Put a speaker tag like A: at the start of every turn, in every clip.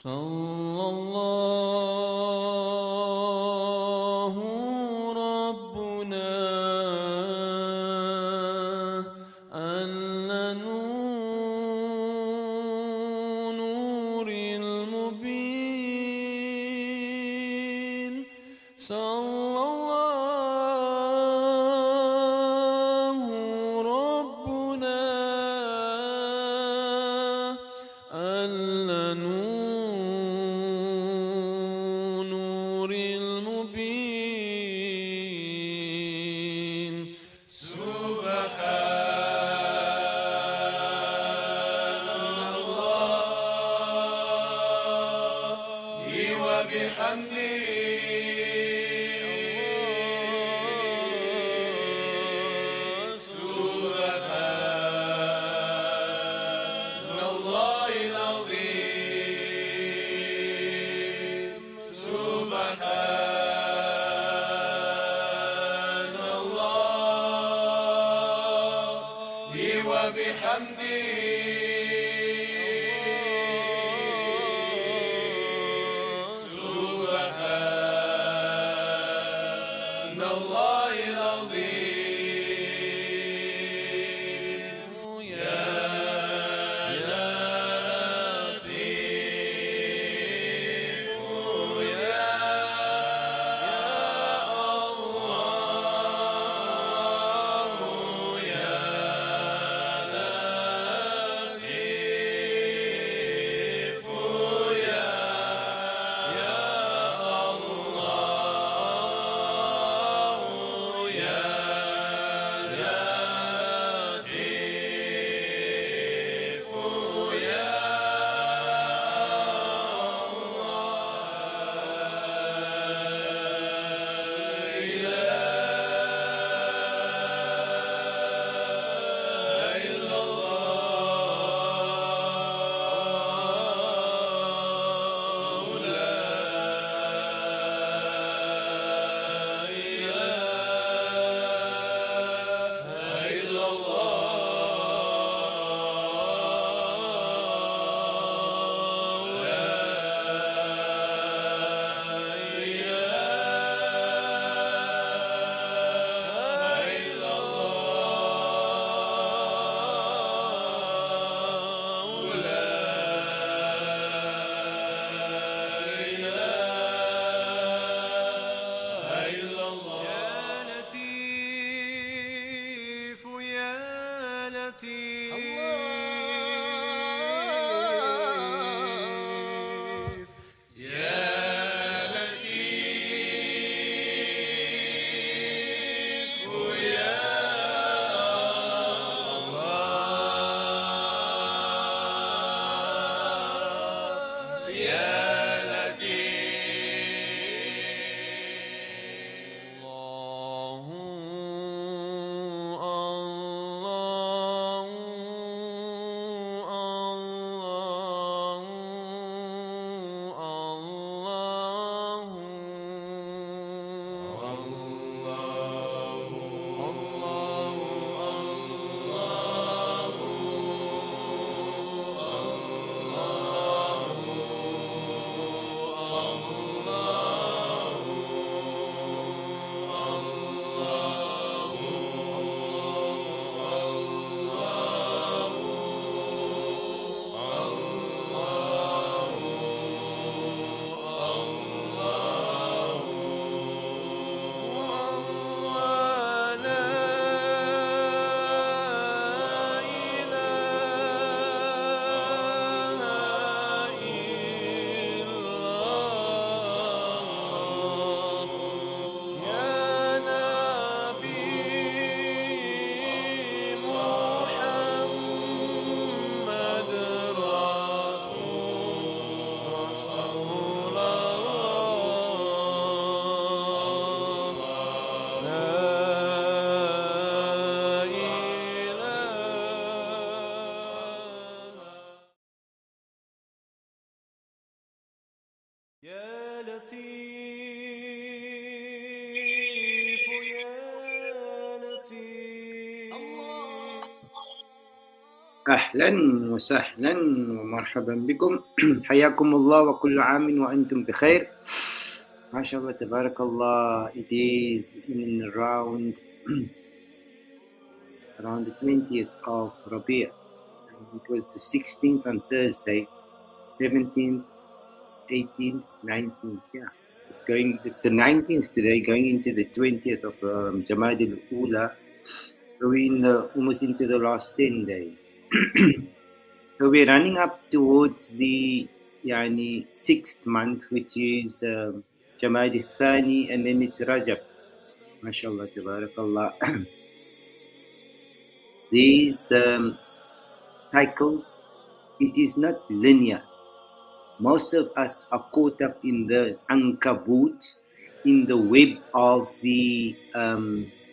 A: صلى الله ربنا على نور المبين. صلى الله ربنا على نور المبين.
B: سبحان الله وبحمده سبحان الله العظيم سبحان الله وبحمده سبحان الله العظيم. يا لطيف يا الله يا لطيف يا الله يا لطيف يا لطيف يا لطيف يا لطيف يا الله يا
A: الله
C: أهلا وسهلا ومرحبا بكم. حياكم الله وكل عام وأنتم بخير. ما شاء الله تبارك الله. It is in around the 20th of Rabi'. It was the 16th on Thursday, 17th, 18th, 19th. Yeah, it's the 19th today, going into the 20th of Jamad al-Ula. So we're almost into the last 10 days. So we're running up towards the sixth month, which is Jamad al-Thani, and then it's Rajab. MashaAllah, tabarakallah. These cycles, it is not linear. Most of us are caught up in the ankabut, in the web of the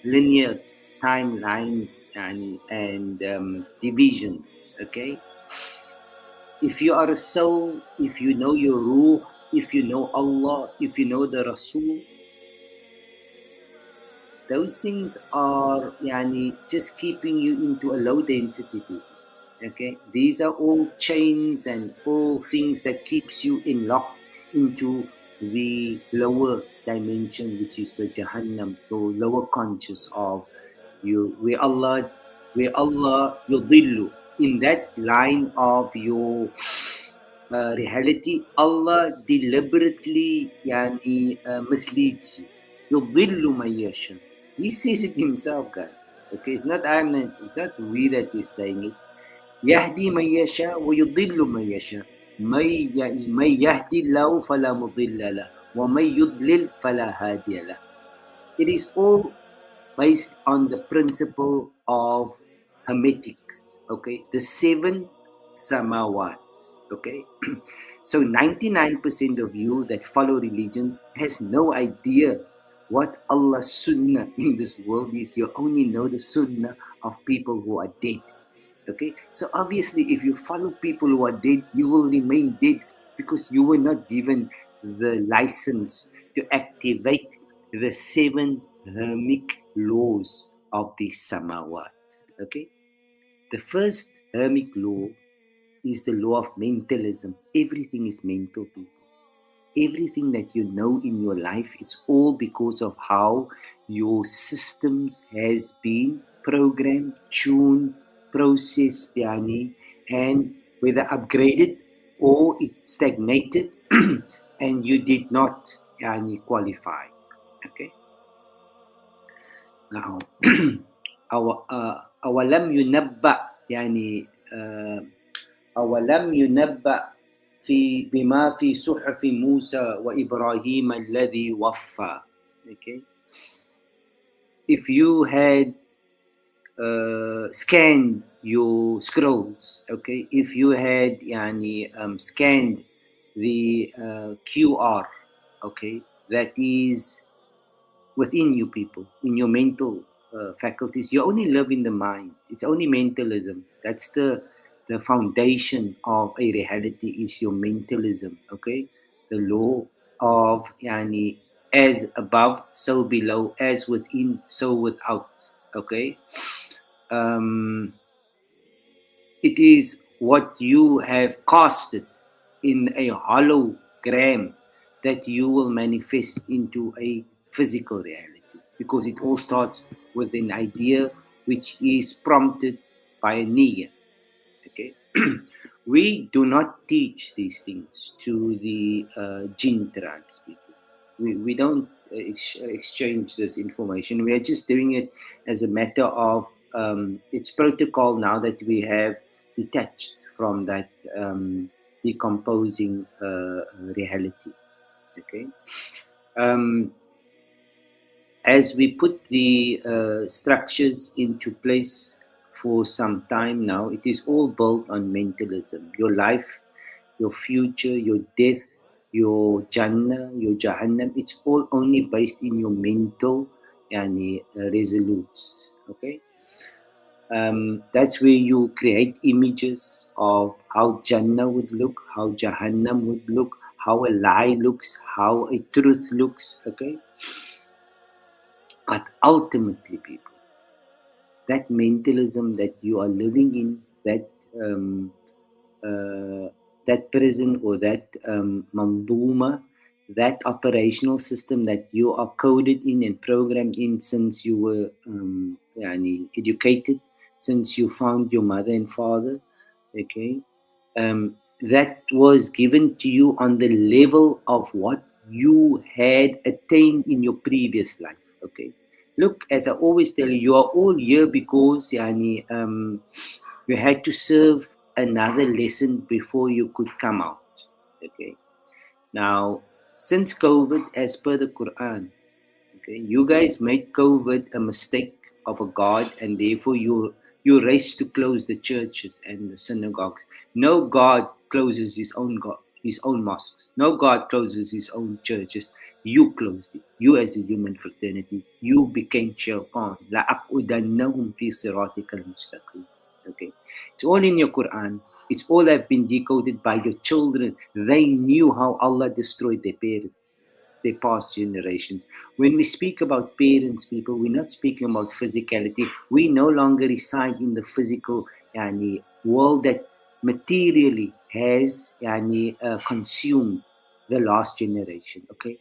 C: linear timelines and divisions, okay? If you are a soul, if you know your ruh, if you know Allah, if you know the Rasul, those things are just keeping you into a low density people. Okay, these are all chains and all things that keeps you in lock into the lower dimension, which is the Jahannam, the lower conscious of you, where Allah yudillu, in that line of your reality, Allah deliberately misleads you. Yudillu man yasha. He says it himself, guys. Okay, it's not we that is saying it. يهدي من يشاء ويضل من يشاء من يهدي الله فلا مضل له ومن يضلل فلا هادي له. It is all based on the principle of hermetics, okay? The seven samawat, okay? So 99% of you that follow religions has no idea what Allah's sunnah in this world is. You only know the sunnah of people who are dead. Okay, so obviously, if you follow people who are dead, you will remain dead because you were not given the license to activate the seven hermic laws of the Samawat. Okay, the first hermic law is the law of mentalism. Everything is mental, people. Everything that you know in your life, it's all because of how your systems has been programmed, tuned, processed, and whether upgraded or it stagnated and you did not qualify. Okay. Now, أولم ينبأ أولم ينبأ بما في صحف موسى وإبراهيم الذي وفى. Okay. If you had scanned your scrolls, okay, if you had scanned the QR, okay, that is within you people, in your mental faculties, you only live in the mind. It's only mentalism. That's the foundation of a reality is your mentalism, okay? The law of as above, so below, as within, so without, okay? It is what you have casted in a hologram that you will manifest into a physical reality, because it all starts with an idea which is prompted by a niyyah. Okay. We do not teach these things to the jinn tribes people. We don't exchange this information. We are just doing it as a matter of it's protocol now that we have detached from that decomposing reality. Okay. As we put the structures into place for some time now, it is all built on mentalism. Your life, your future, your death, your Jannah, your Jahannam, it's all only based in your mental resolutes. Okay? That's where you create images of how Jannah would look, how Jahannam would look, how a lie looks, how a truth looks. Okay? But ultimately, people, that mentalism that you are living in, that that prison or that manduma, that operational system that you are coded in and programmed in since you were educated, since you found your mother and father, okay, that was given to you on the level of what you had attained in your previous life, okay. Look, as I always tell you, you are all here because you had to serve another lesson before you could come out. Okay. Now, since COVID, as per the Quran, okay, you guys made COVID a mistake of a God, and therefore you race to close the churches and the synagogues. No God closes his own mosques. No God closes his own churches. You closed it. You, as a human fraternity, you became shaitan. لَأَقْعُدَنَّهُمْ فِي صِرَاطِكَ الْمُسْتَقِيمِ. Okay, it's all in your Quran. It's all have been decoded by your children. They knew how Allah destroyed their parents, their past generations. When we speak about parents, people, we're not speaking about physicality. We no longer reside in the physical world that materially has consumed the last generation. Okay,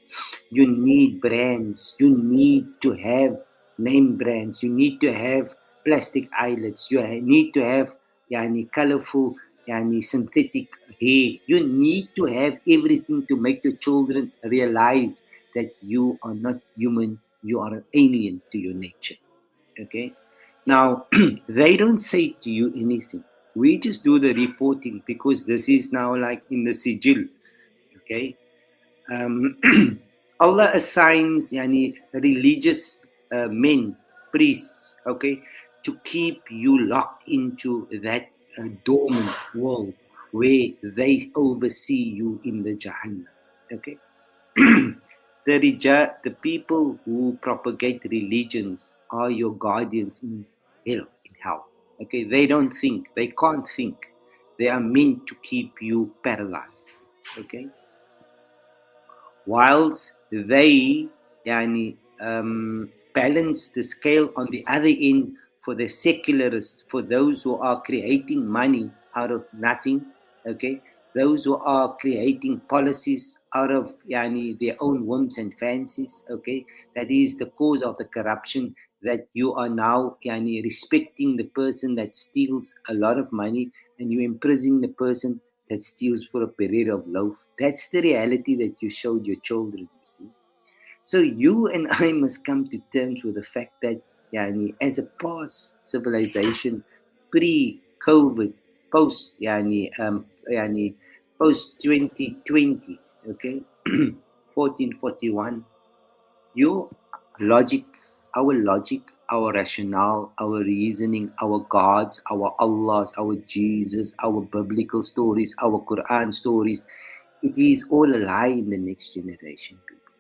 C: you need brands. You need to have name brands. You need to have plastic eyelets. You need to have colorful synthetic hair. You need to have everything to make your children realize that you are not human. You are an alien to your nature. Okay. Now, they don't say to you anything. We just do the reporting because this is now like in the sigil. Okay. Allah assigns religious men, priests, okay, to keep you locked into that dormant world where they oversee you in the Jahannam. Okay. The people who propagate religions are your guardians in hell. Okay, they don't think, they can't think. They are meant to keep you paralyzed. Okay. Whilst they balance the scale on the other end for the secularists, for those who are creating money out of nothing, okay, those who are creating policies out of their own whims and fancies, okay, that is the cause of the corruption, that you are now respecting the person that steals a lot of money and you imprison the person that steals for a period of loaf. That's the reality that you showed your children, you see. So you and I must come to terms with the fact that as a past civilization, pre-COVID, post 2020, okay, 1441, your logic, our rationale, our reasoning, our gods, our Allahs, our Jesus, our biblical stories, our Quran stories, it is all a lie in the next generation, people.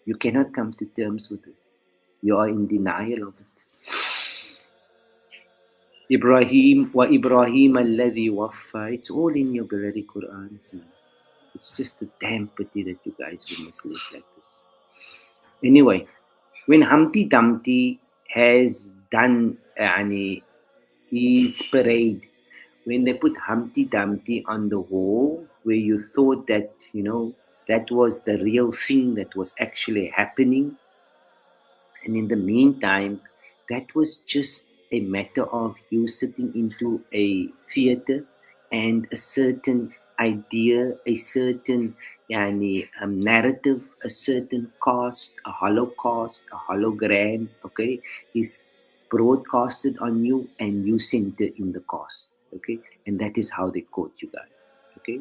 C: You cannot come to terms with this. You are in denial of it. Ibrahim alladhi waffa. It's all in your bloody Quran, son. It's just a damn pity that you guys were misled like this. Anyway, when Humpty Dumpty has done his parade, when they put Humpty Dumpty on the wall, where you thought that, that was the real thing that was actually happening. And in the meantime, that was just a matter of you sitting into a theater and a certain idea, a certain narrative, a certain cast, a holocaust, a hologram, okay, is broadcasted on you and you center in the cast, okay, and that is how they caught you guys, okay.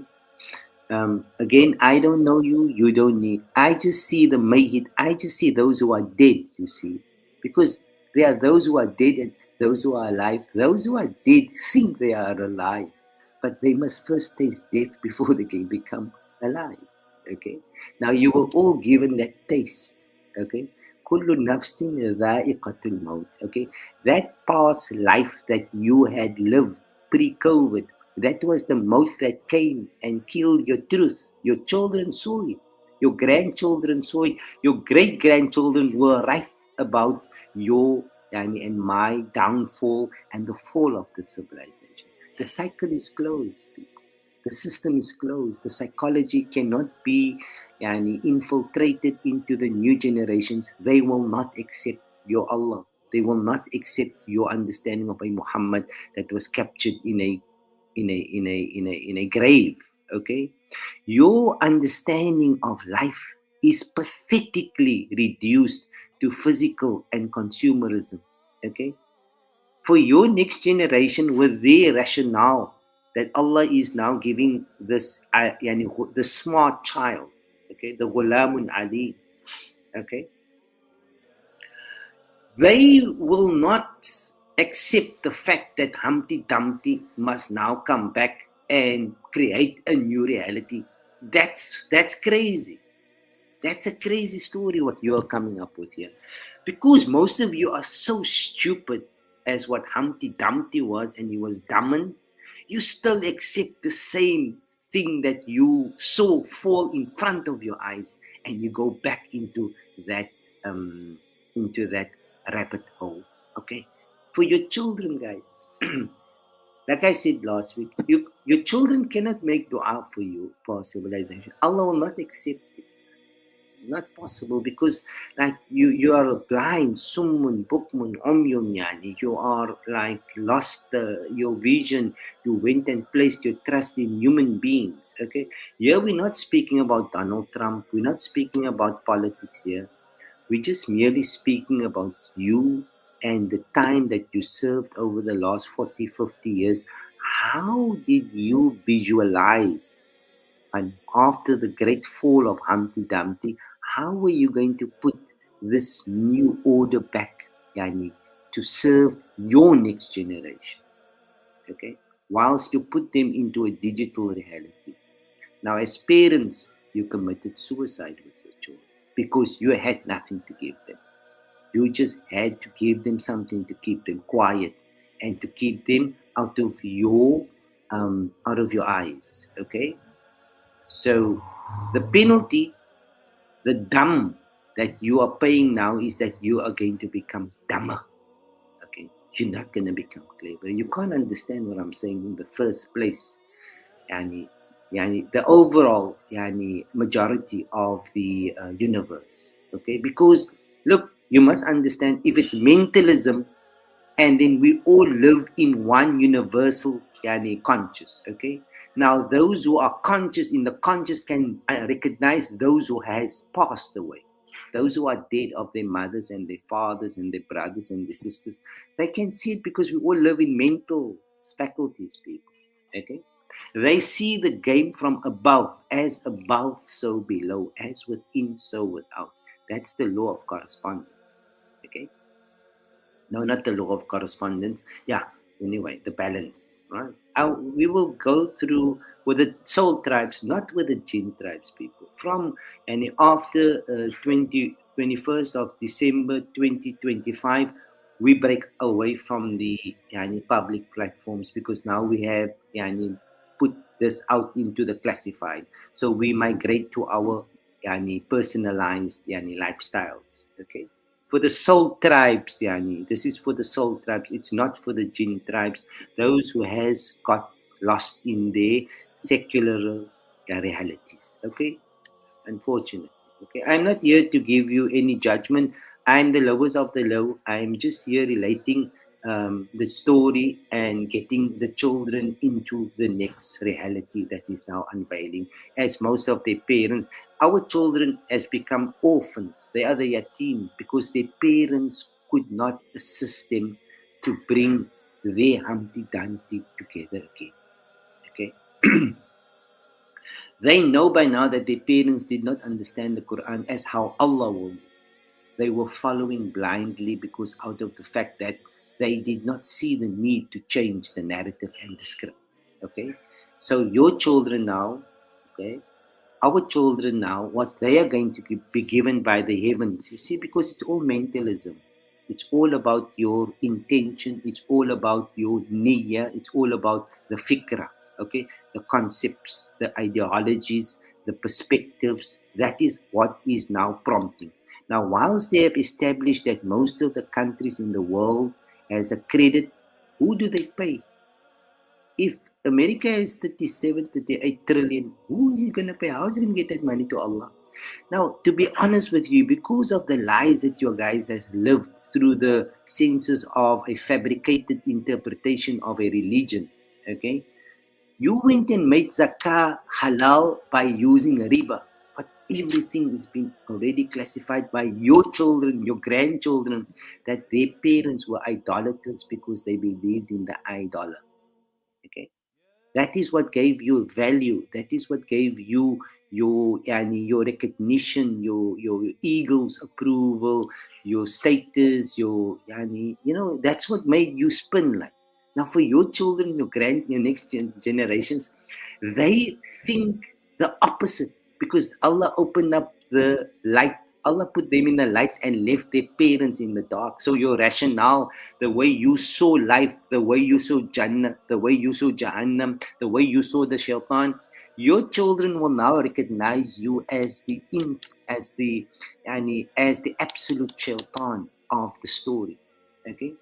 C: Again, I don't know you, you don't need. I just see the mayhid. I just see those who are dead, you see. Because there are those who are dead and those who are alive. Those who are dead think they are alive. But they must first taste death before they can become alive. Okay? Now you were all given that taste. Okay? Kullu nafsin dha'iqatul maut. Okay? That past life that you had lived pre-COVID, that was the maut that came and killed your truth. Your children saw it. Your grandchildren saw it. Your great-grandchildren were right about your and my downfall and the fall of the civilization. The cycle is closed, people. The system is closed. The psychology cannot be infiltrated into the new generations. They will not accept your Allah. They will not accept your understanding of a Muhammad that was captured in a grave. Okay, your understanding of life is pathetically reduced to physical and consumerism. Okay, for your next generation, with their rationale that Allah is now giving this the smart child, okay, the Ghulamun Ali, okay, they will not accept the fact that Humpty Dumpty must now come back and create a new reality. That's crazy. That's a crazy story what you are coming up with here. Because most of you are so stupid as what Humpty Dumpty was, and he was dumb, you still accept the same thing that you saw fall in front of your eyes, and you go back into that rabbit hole. Okay, for your children, guys. Like I said last week, your children cannot make dua for you for civilization. Allah will not accept it. Not possible, because like you are blind, summun, bukmun, umyun, you are like lost your vision. You went and placed your trust in human beings. Okay, here we're not speaking about Donald Trump, we're not speaking about politics here. We're just merely speaking about you and the time that you served over the last 40, 50 years. How did you visualize, and after the great fall of Humpty Dumpty, how are you going to put this new order back, to serve your next generation? Okay, whilst you put them into a digital reality. Now, as parents, you committed suicide with your children because you had nothing to give them. You just had to give them something to keep them quiet and to keep them out of your eyes. Okay. So the penalty, the dumb that you are paying now, is that you are going to become dumber. Okay, you're not going to become clever. You can't understand what I'm saying in the first place. The overall majority of the universe. Okay, because look, you must understand, if it's mentalism, and then we all live in one universal conscious. Okay, now those who are conscious in the conscious can recognize those who has passed away, those who are dead, of their mothers and their fathers and their brothers and their sisters. They can see it because we all live in mental faculties, people. Okay, they see the game from above, as above so below, as within so without. That's the law of correspondence. Okay, no, not the law of correspondence. Yeah, anyway, the balance, right? We will go through with the soul tribes, not with the jinn tribes, people. From and after 21st of December 2025, we break away from the public platforms, because now we have put this out into the classified. So we migrate to our personalized lifestyles. Okay, for the soul tribes, this is for the soul tribes. It's not for the jinn tribes, those who has got lost in their secular realities. Okay, unfortunately. Okay, I'm not here to give you any judgment. I'm the lowest of the low. I'm just here relating the story and getting the children into the next reality that is now unveiling. As most of their parents, our children has become orphans. They are the yatim because their parents could not assist them to bring their Humpty Dumpty together again. Okay. They know by now that their parents did not understand the Quran as how Allah will. They were following blindly because out of the fact that they did not see the need to change the narrative and the script. Okay, so your children now, okay, our children now, what they are going to be given by the heavens, you see, because it's all mentalism. It's all about your intention. It's all about your niyyah. It's all about the fikra, okay, the concepts, the ideologies, the perspectives. That is what is now prompting. Now, whilst they have established that most of the countries in the world has a credit, who do they pay? If America has 37, 38 trillion, who is he going to pay? How is he going to get that money to Allah? Now, to be honest with you, because of the lies that your guys has lived through the senses of a fabricated interpretation of a religion, okay, you went and made zakah halal by using riba, but everything is been already classified by your children, your grandchildren, that their parents were idolaters because they believed in the idol. Okay, that is what gave you value. That is what gave you your recognition, your ego's approval, your status, that's what made you spin like. Now for your children, your next generations, they think the opposite because Allah opened up the light. Allah put them in the light and left their parents in the dark. So your rationale, the way you saw life, the way you saw Jannah, the way you saw Jahannam, the way you saw the Shaitan, your children will now recognize you as the absolute Shaitan of the story. Okay,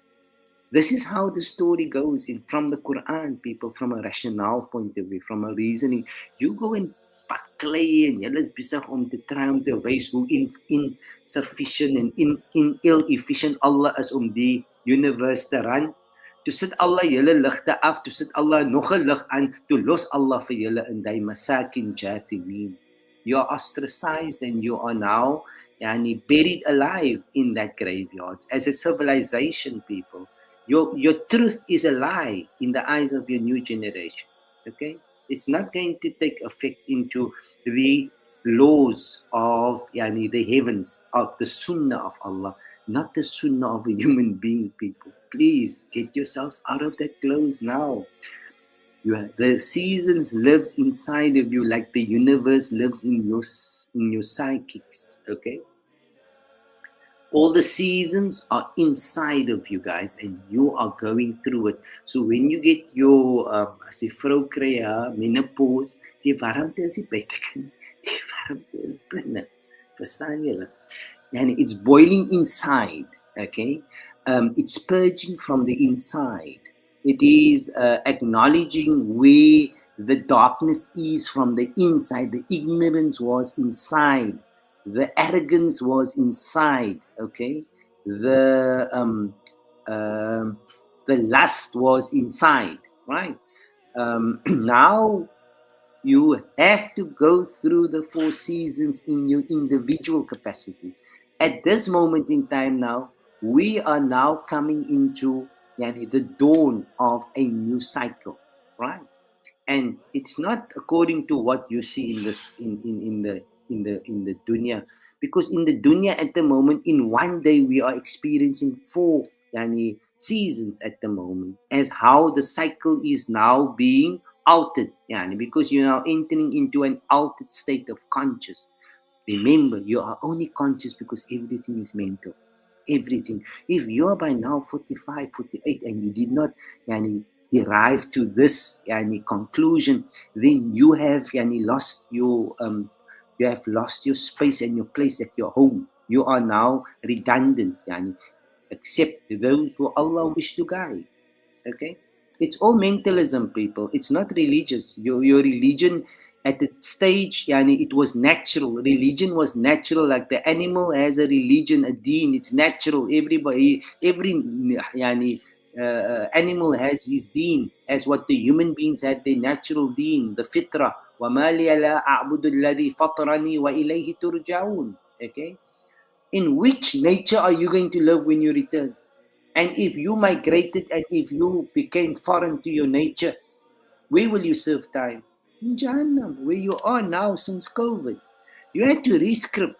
C: this is how the story goes from the Quran, people, from a rationale point of view, from a reasoning. You go and baklei en julle is besig om te try om te wys hoe insufficient en ill-efficient Allah is om die universe te run. Toe sit Allah julle ligte af, toe sit Allah nog 'n lig aan, toe los Allah vir julle in die masakin jathimin. You are ostracized and you are now buried alive in that graveyard as a civilization, people. Your truth is a lie in the eyes of your new generation. Okay? It's not going to take effect into the laws of the heavens, of the sunnah of Allah, not the sunnah of a human being, people. Please get yourselves out of that clothes now. The seasons lives inside of you like the universe lives in your psychics, okay? All the seasons are inside of you guys and you are going through it. So when you get your as die vrou kry menopause, die warmte is nie buitekant, die warmte is binne. Verstaan julle? And it's boiling inside, okay? It's purging from the inside. It is acknowledging where the darkness is from the inside. The ignorance was inside. The arrogance was inside, okay? The lust was inside, right? Now you have to go through the 4 seasons in your individual capacity. At this moment in time now, we are now coming into the dawn of a new cycle, right? And it's not according to what you see in this in the dunya, because in the dunya at the moment, in one day we are experiencing 4 seasons at the moment, as how the cycle is now being altered, because you're now entering into an altered state of conscious. Remember, you are only conscious because everything is mental. Everything. If you are by now 45, 48 and you did not arrive to this conclusion, then you have lost your space and your place at your home. You are now redundant, except those who Allah wish to guide. Okay, it's all mentalism, people. It's not religious. Your religion at the stage, it was natural. Religion was natural, like the animal has a religion, a deen. It's natural. Every animal has his deen, as what the human beings had their natural deen, the fitrah. وَمَا لِيَ لَا أَعْبُدُ الَّذِي فَطَرَنِي وَإِلَيْهِ تُرْجَعُونَ. Okay? In which nature are you going to live when you return? And if you migrated and if you became foreign to your nature, where will you serve time? In Jahannam, where you are now since COVID. You had to rescript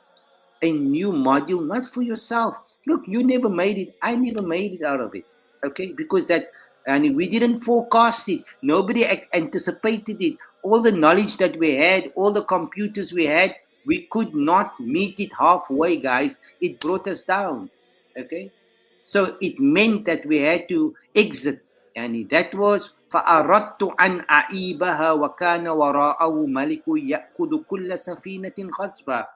C: a new module, not for yourself. Look, you never made it. I never made it out of it. Okay? Because we didn't forecast it. Nobody anticipated it. All the knowledge that we had, all the computers we had, we could not meet it halfway, guys. It brought us down. Okay? So it meant that we had to exit. That was فَأَرَدْتُ أَنْ أَعِيبَهَا وَكَانَ وَرَاءَهُ مَلِكٌ يَأْخُذُ كُلَّ سَفِينَةٍ غَصْبًا.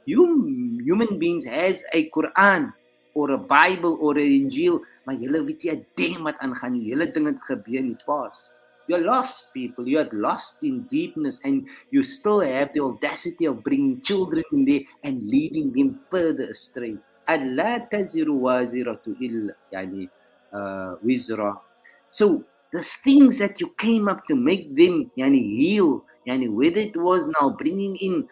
C: Human beings has a Quran or a Bible or 'n Injil, maar julle weet nie 'n ding wat aangaan nie. Julle ding het gebeur in die pas. You're lost, people. You are lost in deepness, and you still have the audacity of bringing children in there and leading them further astray. أَلَّا تَزِرُ وَازِرَةُ إِلَّا يعني وِزْرًا. So the things that you came up to make them yani heal, yani whether it was now bringing in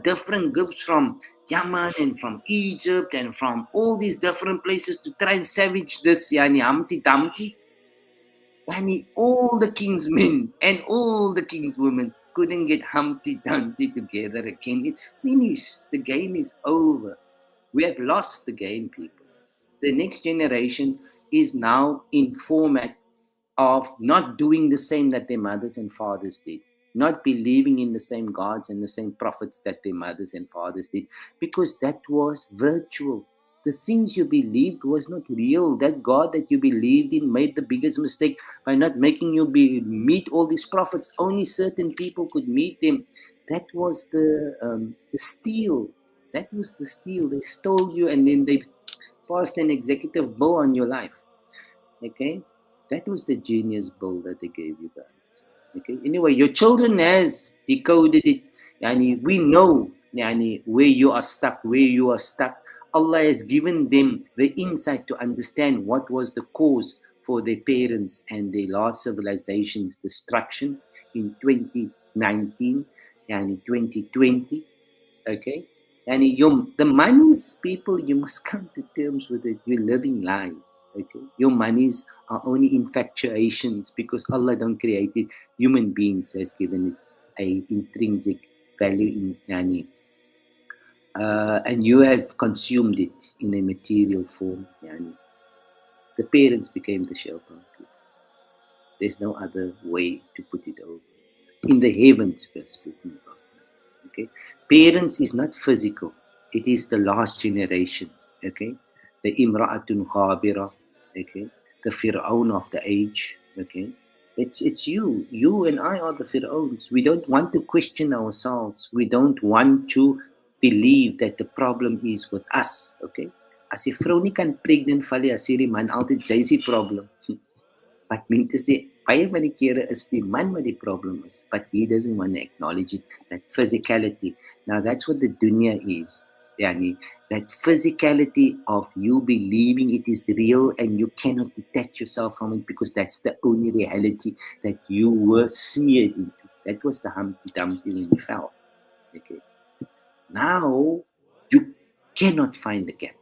C: different groups from Yemen and from Egypt and from all these different places to try and savage this yani Humpty Dumpty. Yani all the king's men and all the king's women couldn't get Humpty Dumpty together again. It's finished. The game is over. We have lost the game, people. The next generation is now in format of not doing the same that their mothers and fathers did, not believing in the same gods and the same prophets that their mothers and fathers did, because that was virtual. The things you believed was not real. That God that you believed in made the biggest mistake by not making you meet all these prophets. Only certain people could meet them. That was the steal. That was the steal. They stole you and then they passed an executive bill on your life. Okay? That was the genius bill that they gave you guys. Okay. Anyway, your children has decoded it. Yani, we know yani, where you are stuck, Allah has given them the insight to understand what was the cause for their parents and their last civilization's destruction in 2019, yani 2020. Okay. And the monies, people, you must come to terms with it. You're living lies. Okay, your monies are only infatuations because Allah don't create it. Human beings has given it a intrinsic value in yani, and you have consumed it in a material form. Yani. The parents became the shaitan. There's no other way to put it over. In the heavens, we're speaking about. Okay, parents is not physical. It is the last generation. Okay, the Imra'atun Khabira. Okay, the Fir'aun of the age. Okay, it's you. You and I are the Fir'auns. We don't want to question ourselves. We don't want to believe that the problem is with us. Okay, as jy vrou nie kan pregnant val nie, as jy die man altyd jy's die problem. But mean to say, baie van die kere is die man wat die problem is, but he doesn't want to acknowledge it. That physicality. Now that's what the dunya is. Yani, that physicality of you believing it is real and you cannot detach yourself from it because that's the only reality that you were smeared into. That was the Humpty Dumpty when you fell. Okay. Now you cannot find the gap.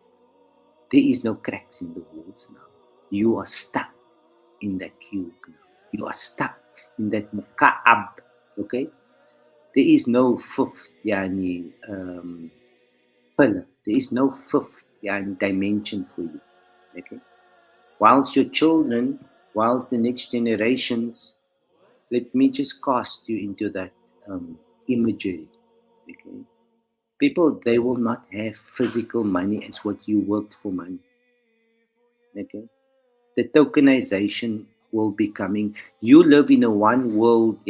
C: There is no cracks in the walls now. You are stuck in that cube now. You are stuck in that muka'ab. Okay. There is no fifth yani pillar. There is no fifth dimension for you. Okay. Whilst your children, whilst the next generations, let me just cast you into that imagery. Okay. People, they will not have physical money as what you worked for money. Okay. The tokenization will be coming. You live in a one world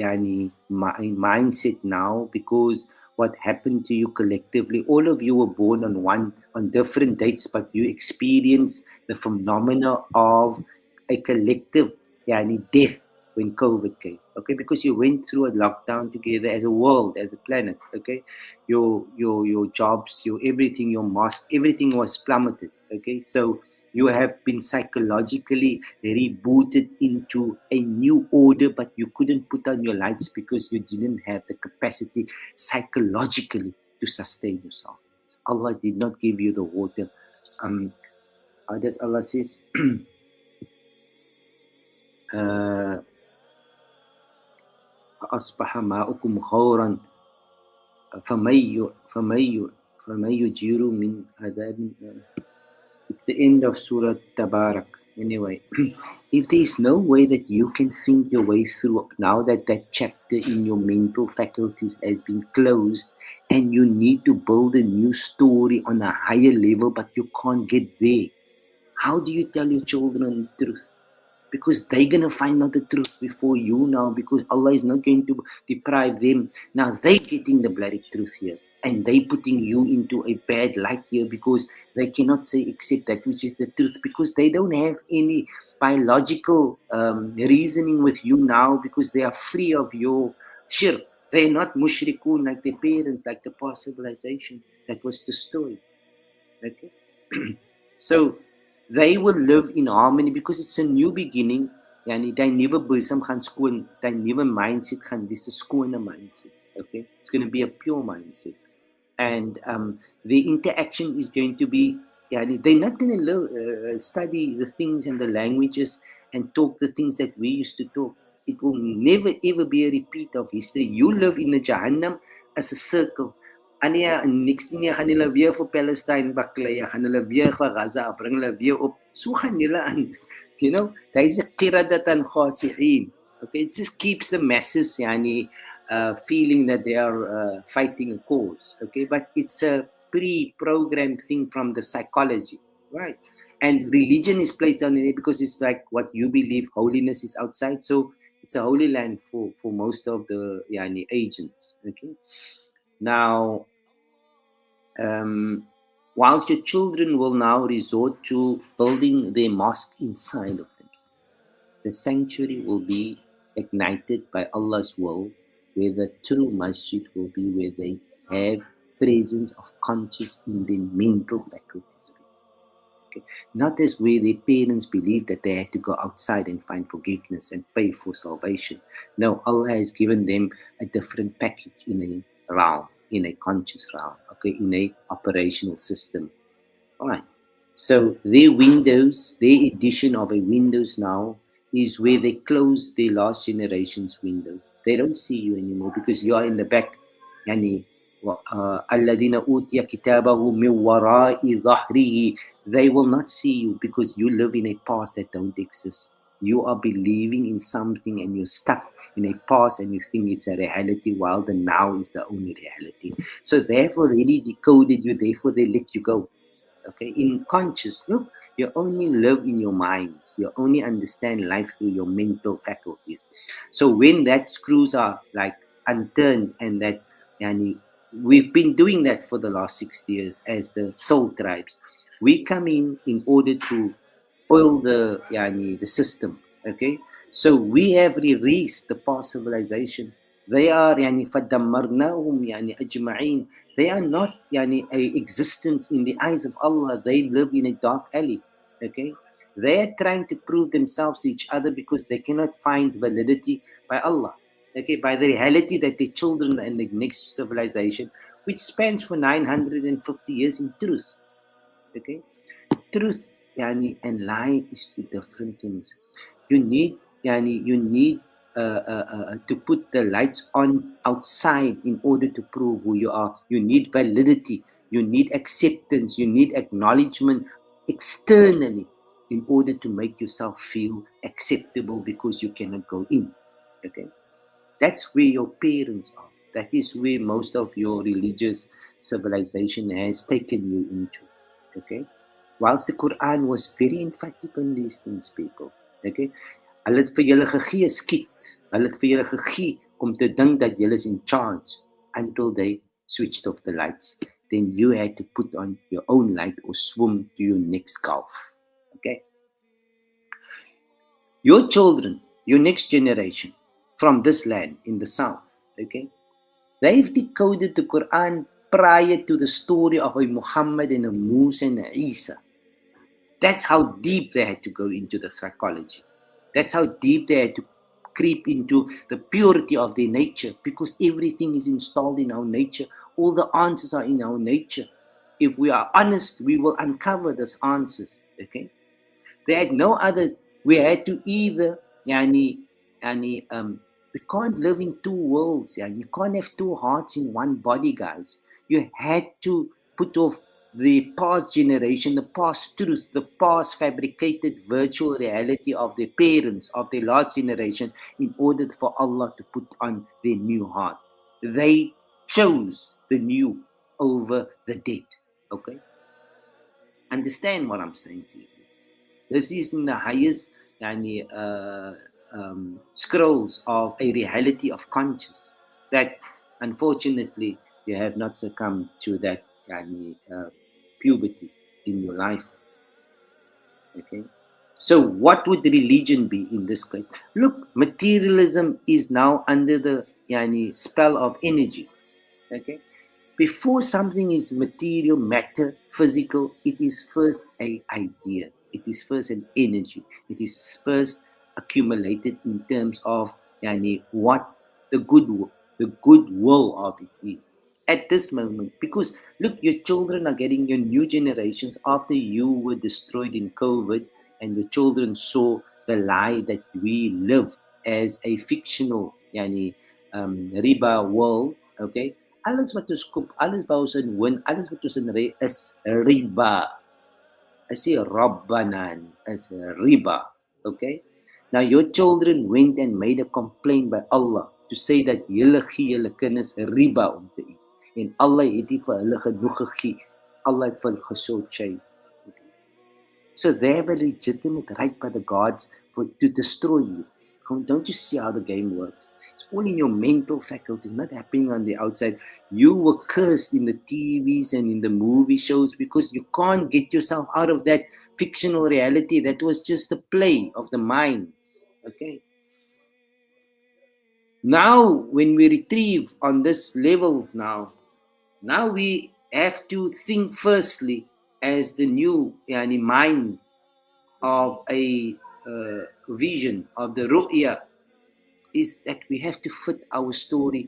C: mindset now because what happened to you collectively, all of you were born on different dates, but you experienced the phenomena of a collective death when COVID came. Okay, because you went through a lockdown together as a world, as a planet. Okay, your jobs, your everything, your mosque, everything was plummeted. Okay, so you have been psychologically rebooted into a new order, but you couldn't put on your lights because you didn't have the capacity psychologically to sustain yourself. Allah did not give you the water. How does Allah says? فأصبح ماؤكم غورا فمن يجير من عذاب. It's the end of Surah Tabarak. Anyway, if there is no way that you can think your way through now that that chapter in your mental faculties has been closed and you need to build a new story on a higher level, but you can't get there, how do you tell your children the truth? Because they're going to find out the truth before you now, because Allah is not going to deprive them. Now they're getting the bloody truth here. and they putting you into a bad light here because they cannot say except that which is the truth, because they don't have any biological reasoning with you now, because they are free of your shirk. They're not mushrikun like their parents, like the past civilization that was destroyed. Okay. So they will live in harmony because it's a new beginning. Yani, they never bosom gaan skoon, they never mindset gaan wees 'n skone mindset. Okay, it's going to be a pure mindset, and the interaction is going to be. Yani, they're not going to study the things and the languages and talk the things that we used to talk. It will never ever be a repeat of history. You live in the Jahannam as a circle. Ania, next thing gaan hulle weer vir Palestine baklei, gaan hulle weer vir Gaza bring hulle weer op. So gaan julle aan. You know, there is a qiradatan khasi'in. Okay, it just keeps the masses yani, feeling that they are fighting a cause. Okay, but it's a pre-programmed thing from the psychology, right? And religion is placed on it because it's like what you believe. Holiness is outside, so it's a holy land for most of the yani, agents. Okay, now. Whilst your children will now resort to building their mosque inside of themselves, the sanctuary will be ignited by Allah's will, where the true masjid will be where they have presence of conscious in their mental faculties. Okay? Not as where their parents believed that they had to go outside and find forgiveness and pay for salvation. No, Allah has given them a different package in a realm, in a conscious realm, okay, in a operational system. All right. So their Windows, their edition of a Windows now is where they close their last generation's window. They don't see you anymore because you are in the back. Yani, الَّذِينَ أُوتِيَ كِتَابَهُ مِنْ وَرَاءِ ظَهْرِهِ. They will not see you because you live in a past that don't exist. You are believing in something and you're stuck in a past and you think it's a reality while the now is the only reality. So they've already decoded you, therefore they let you go. Okay, in conscious, look, you only live in your minds. You only understand life through your mental faculties. So when that screws are like unturned and that, yani, we've been doing that for the last 60 years as the soul tribes. We come in order to oil the yani, the system. Okay, so we have erased the past civilization. They are yani فَدَمَّرْنَاهُمْ yani أَجْمَعِينَ. They are not yani a existence in the eyes of Allah. They live in a dark alley. Okay, they are trying to prove themselves to each other because they cannot find validity by Allah. Okay, by the reality that their children and the next civilization, which spans for 950 years in truth. Okay, truth yani and lie is two different things. You need to put the lights on outside in order to prove who you are. You need validity, you need acceptance, you need acknowledgement externally in order to make yourself feel acceptable because you cannot go in. Okay, that's where your parents are. That is where most of your religious civilization has taken you into. Okay, whilst the Quran was very emphatic on these things, people. Okay, hulle het vir julle gegee skiet. Hulle het vir julle gegee om te dink dat julle is in charge until they switched off the lights. Then you had to put on your own light or swim to your next gulf. Okay, your children, your next generation from this land in the south. Okay, they've decoded the Quran prior to the story of a Muhammad and a Musa and a Isa. That's how deep they had to go into the psychology. That's how deep they had to creep into the purity of their nature, because everything is installed in our nature. All the answers are in our nature. If we are honest, we will uncover those answers. Okay? They had no other. We had to either, we can't live in two worlds. Yani. You can't have two hearts in one body, guys. You had to put off the past generation, the past truth, the past fabricated virtual reality of their parents, of their last generation, in order for Allah to put on their new heart. They chose the new over the dead. Okay? Understand what I'm saying to you. This is in the highest scrolls of a reality of conscious that unfortunately You have not succumbed to that puberty in your life. Okay. So what would religion be in this case? Look, materialism is now under the spell of energy. Okay. Before something is material, matter, physical, it is first a idea. It is first an energy. It is first accumulated in terms of what the goodwill of it is at this moment. Because look, your children are getting, your new generations, after you were destroyed in COVID, and your children saw the lie that we lived as a fictional riba world. Okay, alles wat ons koop, alles wat ons in win, alles wat ons in ry is riba. Is nie rabbana nie, is riba. Okay? Now your children went and made a complaint by Allah to say that julle gee julle kinders riba om te eet. En Allah het nie vir hulle genoeg gegee. Allah het vir hulle gesorteer. Okay. So they have a legitimate right by the gods to destroy you. Don't you see how the game works? It's all in your mental faculties, not happening on the outside. You were cursed in the TVs and in the movie shows because you can't get yourself out of that fictional reality. That was just a play of the minds. Okay. Now, when we retrieve on this levels now we have to think firstly as the new mind of a vision of the ru'ya, is that we have to fit our story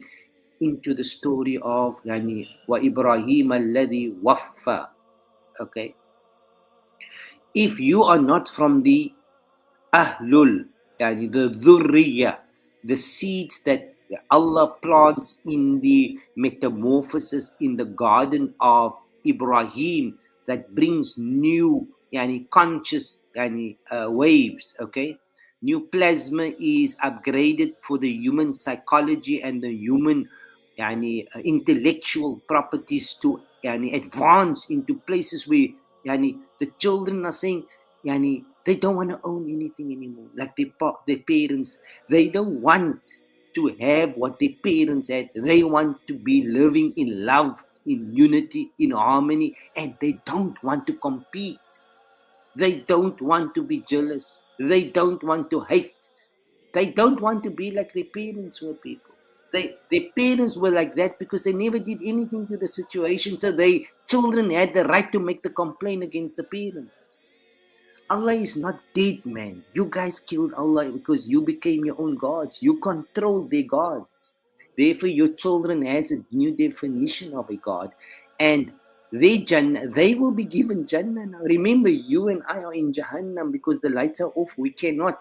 C: into the story of wa Ibrahim alladhi waffa. Okay. If you are not from the ahlul, the dhurriya, the seeds that Allah plants in the metamorphosis in the garden of Ibrahim, that brings new conscious waves. Okay. New plasma is upgraded for the human psychology and the human intellectual properties to advance into places where the children are saying they don't want to own anything anymore, like their parents. They don't want to have what their parents had. They want to be living in love, in unity, in harmony, and they don't want to compete. They don't want to be jealous. They don't want to hate. They don't want to be like their parents were, people. Their parents were like that because they never did anything to the situation. So their children had the right to make the complaint against the parents. Allah is not dead, man. You guys killed Allah because you became your own gods. You controlled their gods. Therefore, your children has a new definition of a God. And they will be given Jannah now. Remember, you and I are in Jahannam because the lights are off. We cannot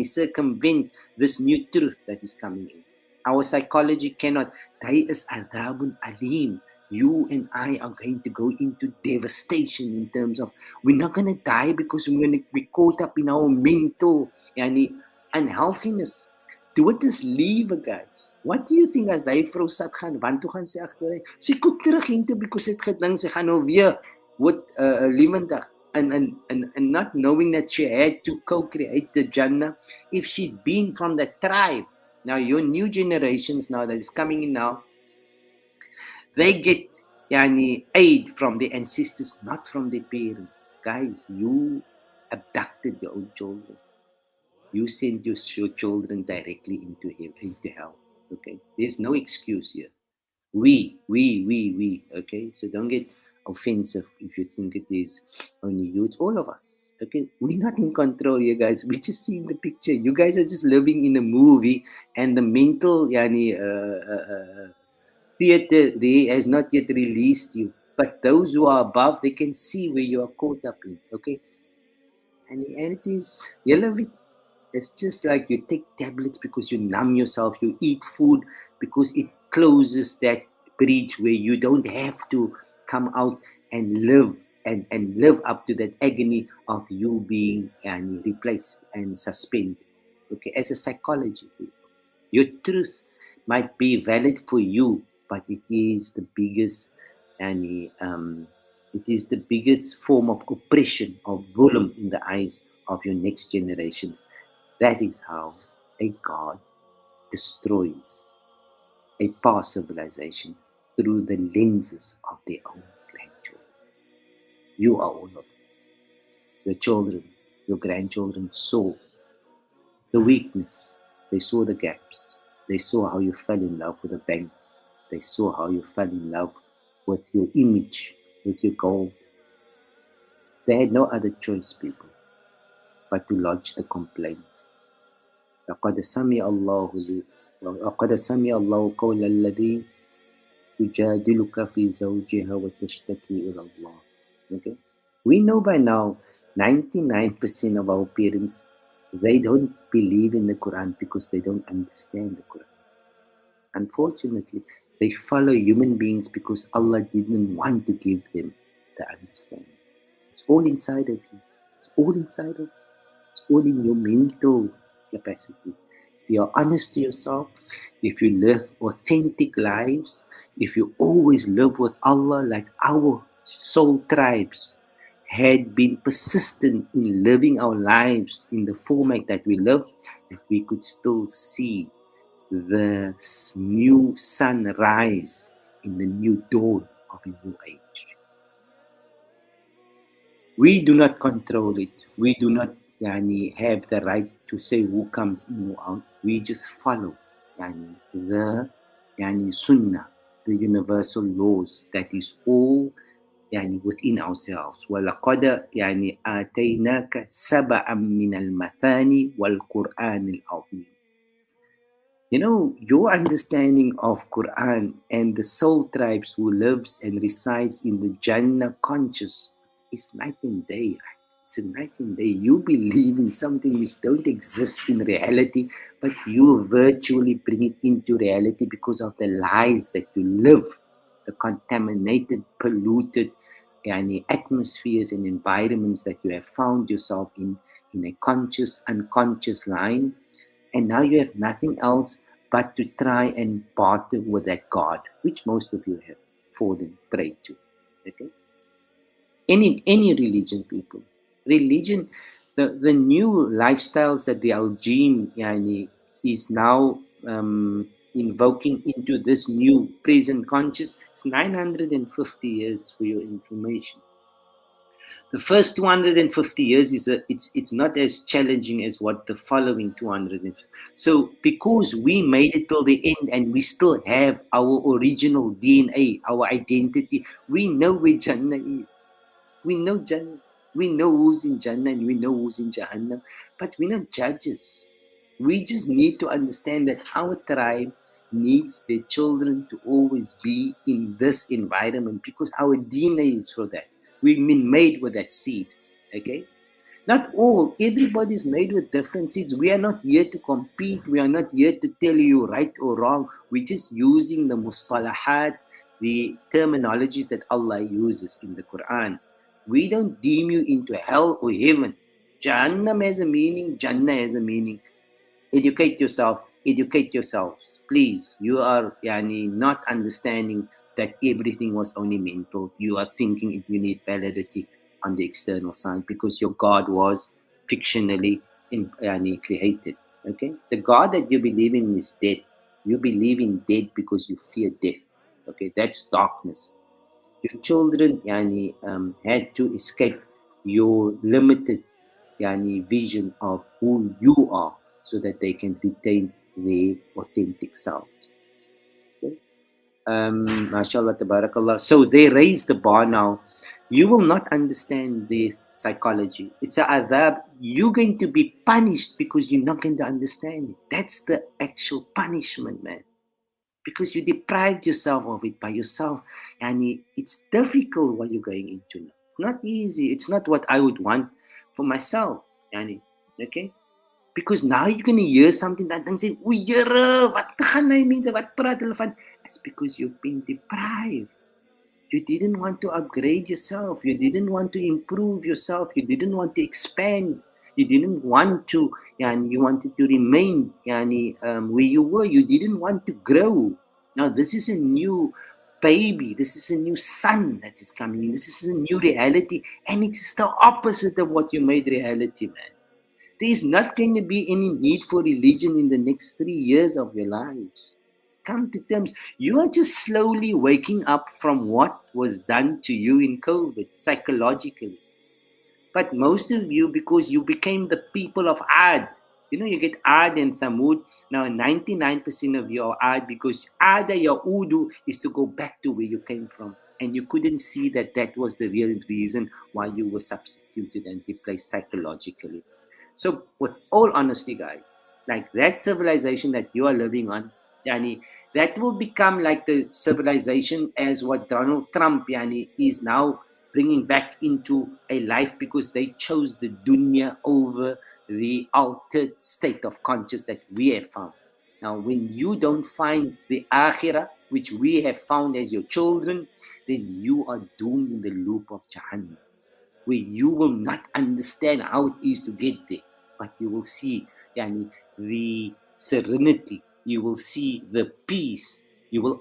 C: circumvent this new truth that is coming in. Our psychology cannot. There is adhabun alim. You and I are going to go into devastation in terms of, we're not going to die because we're going to be caught up in our mental unhealthiness. Dit is liewe, guys. What do you think as die vrou sat gaan, want toe gaan sy agteruit? Sy kom terug into because sy het gedink sy gaan nou weer wat lewendig and not knowing that she had to co-create the Jannah if she'd been from the tribe. Now your new generations now that is coming in now, they get aid from their ancestors, not from their parents. Guys, you abducted your own children. You send your children directly into hell. Okay, there's no excuse here. We. Okay, so don't get offensive if you think it is only you. It's all of us. Okay, we're not in control here, guys. We just seeing the picture. You guys are just living in a movie, and the mental theater there has not yet released you. But those who are above, they can see where you are caught up in. Okay, and it is yellow. It's just like you take tablets because you numb yourself. You eat food because it closes that bridge where you don't have to come out and live and live up to that agony of you being replaced and suspended. Okay, as a psychology, your truth might be valid for you, but it is the biggest form of oppression, of dhulm in the eyes of your next generations. That is how a God destroys a past civilization through the lenses of their own grandchildren. You are all of them. Your children, your grandchildren saw the weakness. They saw the gaps. They saw how you fell in love with the banks. They saw how you fell in love with your image, with your gold. They had no other choice, people, but to lodge the complaint. لقد سمع الله لقد سمع الله قول الذي تجادلك في زوجها وتشتكي إلى الله. Okay? We know by now 99% of our parents, they don't believe in the Quran because they don't understand the Quran. Unfortunately, they follow human beings because Allah didn't want to give them the understanding. It's all inside of you. It's all inside of us. It's all in your mental capacity. If you are honest to yourself, if you live authentic lives, if you always live with Allah like our soul tribes had been persistent in living our lives in the format that we live, that we could still see the new sunrise in the new dawn of a new age. We do not control it. We do not have the right to say who comes in or out. We just follow the sunnah, the universal laws that is all within ourselves. وَلَقَدْ آتَيْنَاكَ سَبْعًا مِنَ الْمَثَانِ وَالْقُرْآنِ الْعَظِيمِ. You know, your understanding of Quran and the soul tribes who lives and resides in the Jannah conscious is night and day. It's a night and day. You believe in something which don't exist in reality, but you virtually bring it into reality because of the lies that you live, the contaminated, polluted atmospheres and environments that you have found yourself in a conscious, unconscious line. And now you have nothing else but to try and barter with that God, which most of you have fallen prey to. Okay? Any religion, people. Religion, the new lifestyles that the Al-Jinn is now invoking into this new present conscious, it's 950 years for your information. The first 250 years it's not as challenging as what the following 250. So because we made it till the end and we still have our original DNA, our identity, we know where Jannah is. We know Jannah. We know who's in Jannah and we know who's in Jahannam. But we're not judges. We just need to understand that our tribe needs their children to always be in this environment because our DNA is for that. We've been made with that seed. Okay? Not all. Everybody's made with different seeds. We are not here to compete. We are not here to tell you right or wrong. We're just using the mustalahat, the terminologies that Allah uses in the Quran. We don't deem you into hell or heaven. Jahannam has a meaning. Jannah has a meaning. Educate yourself. Educate yourselves. Please. You are not understanding that everything was only mental. You are thinking you need validity on the external side because your God was fictionally created. Okay? The God that you believe in is dead. You believe in death because you fear death. Okay? That's darkness. Your children had to escape your limited vision of who you are so that they can retain their authentic selves. Okay? MashaAllah, tabarakallah. So they raise the bar now. You will not understand the psychology. It's a adhab. You're going to be punished because you're not going to understand it. That's the actual punishment, man. Because you deprived yourself of it by yourself. And it's difficult what you're going into now. It's not easy. It's not what I would want for myself. Okay? Because now you're going to hear something that then say, "Oei, Here, wat gaan hy mense, wat praat hulle van?" It's because you've been deprived. You didn't want to upgrade yourself. You didn't want to improve yourself. You didn't want to expand. You didn't want to, you wanted to remain where you were. You didn't want to grow. Now this is a new baby. This is a new son that is coming in. This is a new reality. And it's the opposite of what you made reality, man. There is not going to be any need for religion in the next 3 years of your lives. come to terms. You are just slowly waking up from what was done to you in COVID psychologically. But most of you, because you became the people of Ad, you get Ad and Thamud. Now, 99% of you are Ad because Ad Udu is to go back to where you came from. And you couldn't see that that was the real reason why you were substituted and replaced psychologically. So, with all honesty, guys, like that civilization that you are living on, Yani, that will become like the civilization as what Donald Trump, Yani, is now bringing back into a life because they chose the dunya over the altered state of conscious that we have found. Now, when you don't find the akhirah, which we have found as your children, then you are doomed in the loop of Jahannam, where you will not understand how it is to get there, but you will see yani, the serenity, you will see the peace. You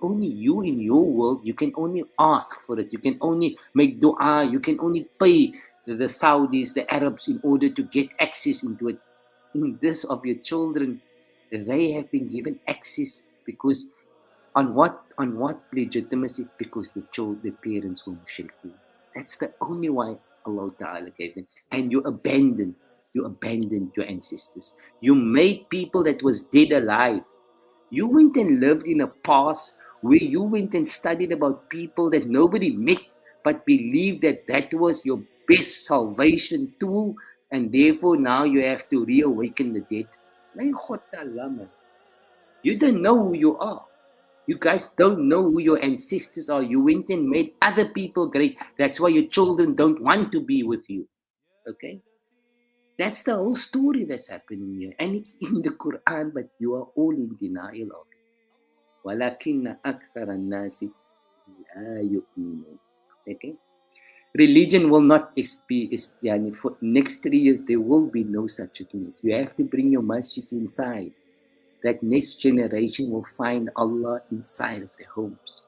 C: in your world, you can only ask for it, you can only make dua, you can only pay the Saudis, the Arabs in order to get access into it. In this of your children, they have been given access because on what legitimacy? Because the parents were mushrikun. That's the only why Allah Ta'ala gave them. And you abandoned your ancestors. You made people that was dead alive. You went and lived in a past where you went and studied about people that nobody met, but believed that that was your best salvation tool, and therefore now you have to reawaken the dead. You don't know who you are. You guys don't know who your ancestors are. You went and made other people great. That's why your children don't want to be with you. Okay? That's the whole story that's happening here. And it's in the Quran, but you are all in denial of it. وَلَكِنَّ أَكْثَرَ النَّاسِ لَا يُؤْمِنُونَ. Okay? Religion will not be, for next 3 years, there will be no such a thing. You have to bring your masjid inside. That next generation will find Allah inside of their homes.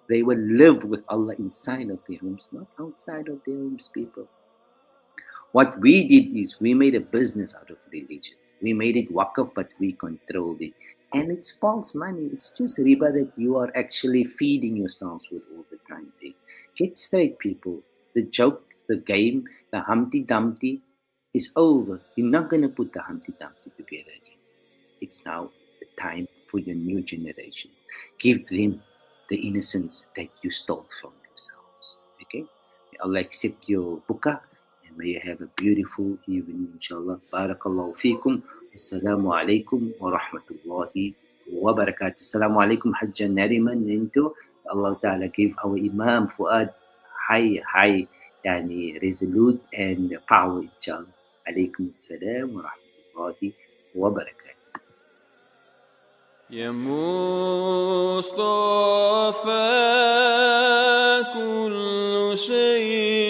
C: They will live with Allah inside of their homes, not outside of their homes, people. What we did is we made a business out of religion. We made it waqf, but we controlled it. And it's false money. It's just riba that you are actually feeding yourselves with all the time. Get straight, people. The joke, the game, the Humpty Dumpty is over. You're not going to put the Humpty Dumpty together again. It's now the time for your new generation. Give them the innocence that you stole from yourselves. Okay? May Allah accept your buka, and may you have a beautiful evening, inshallah. Barakallahu feekum. Assalamu alaikum wa rahmatullahi wa barakatuh. Assalamu alaikum, Hajjan Nariman. Into Allah Ta'ala give our Imam Fuad high, resolute and power, inshallah. Alaikum assalam wa rahmatullahi wa barakatuh.
A: يا مصطفى كل شيء